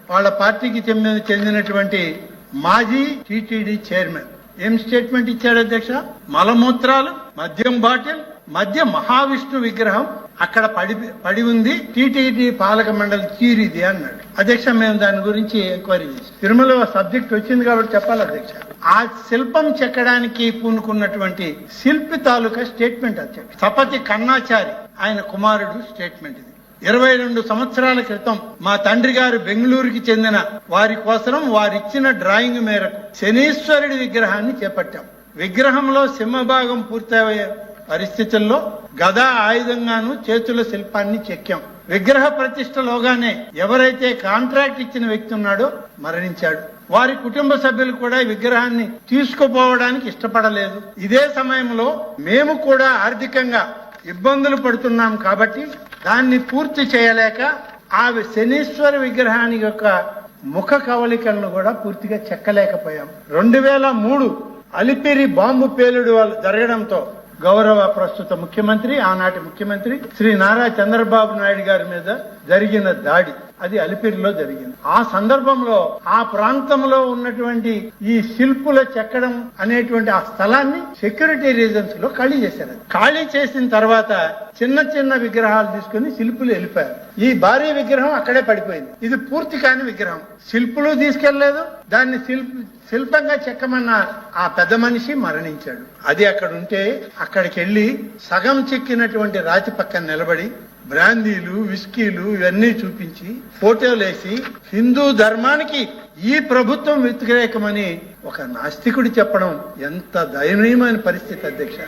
వాళ్ళ పార్టీకి చెందినటువంటి మాజీ టీటీడీ చైర్మన్ ఏం స్టేట్మెంట్ ఇచ్చాడు అధ్యక్ష? మలమూత్రాలు, మద్యం బాటిల్, మధ్య మహావిష్ణు విగ్రహం అక్కడ పడి ఉంది, టీటీడీ పాలక మండలి తీరిది అన్నాడు. అధ్యక్ష, మేము దాని గురించి ఎంక్వైరీ చేసి తిరుమల సబ్జెక్ట్ వచ్చింది కాబట్టి చెప్పాలి అధ్యక్ష. ఆ శిల్పం చెక్కడానికి పూనుకున్నటువంటి శిల్పి తాలూకా స్టేట్మెంట్ అధ్యక్ష. సపతి కన్నాచారి ఆయన కుమారుడు స్టేట్మెంట్ ఇది. 22 సంవత్సరాల క్రితం మా తండ్రి గారు బెంగళూరుకి చెందిన వారి కోసం వారిచ్చిన డ్రాయింగ్ మేరకు శనీశ్వరుడి విగ్రహాన్ని చేపట్టాం. విగ్రహంలో సింహభాగం పూర్తయ్యే పరిస్థితుల్లో గదా ఆయుధంగాను చేతుల శిల్పాన్ని చెక్కాం. విగ్రహ ప్రతిష్టలోగానే ఎవరైతే కాంట్రాక్ట్ ఇచ్చిన వ్యక్తి ఉన్నాడో మరణించాడు. వారి కుటుంబ సభ్యులు కూడా విగ్రహాన్ని తీసుకుపోవడానికి ఇష్టపడలేదు. ఇదే సమయంలో మేము కూడా ఆర్థికంగా ఇబ్బందులు పడుతున్నాం కాబట్టి దాన్ని పూర్తి చేయలేక ఆ శనీశ్వర విగ్రహాని యొక్క ముఖ కవలికలను కూడా పూర్తిగా చెక్కలేకపోయాం. 2003 అలిపిరి బాంబు పేలుడు జరగడంతో గౌరవ ప్రస్తుత ముఖ్యమంత్రి, ఆనాటి ముఖ్యమంత్రి శ్రీ నారా చంద్రబాబు నాయుడు గారి మీద జరిగిన దాడి అది అలిపిరిలో జరిగింది. ఆ సందర్భంలో ఆ ప్రాంతంలో ఉన్నటువంటి ఈ శిల్పుల చెక్కడం అనేటువంటి ఆ స్థలాన్ని సెక్యూరిటీ రీజన్స్ లో ఖాళీ చేశారు. ఖాళీ చేసిన తర్వాత చిన్న చిన్న విగ్రహాలు తీసుకుని శిల్పులు వెళ్ళిపోయారు. ఈ భారీ విగ్రహం అక్కడే పడిపోయింది. ఇది పూర్తి కాని విగ్రహం. శిల్పులు తీసుకెళ్లలేదు. దాన్ని శిల్పంగా చెక్కమన్న ఆ పెద్ద మనిషి మరణించాడు. అది అక్కడ ఉంటే అక్కడికి వెళ్లి సగం చెక్కినటువంటి రాతి పక్కన నిలబడి బ్రాందీలు, విస్కీలు ఇవన్నీ చూపించి ఫోటోలేసి హిందూ ధర్మానికి ఈ ప్రభుత్వం వ్యతిరేకమని ఒక నాస్తికుడు చెప్పడం ఎంత దయనీయమైన పరిస్థితి అధ్యక్ష.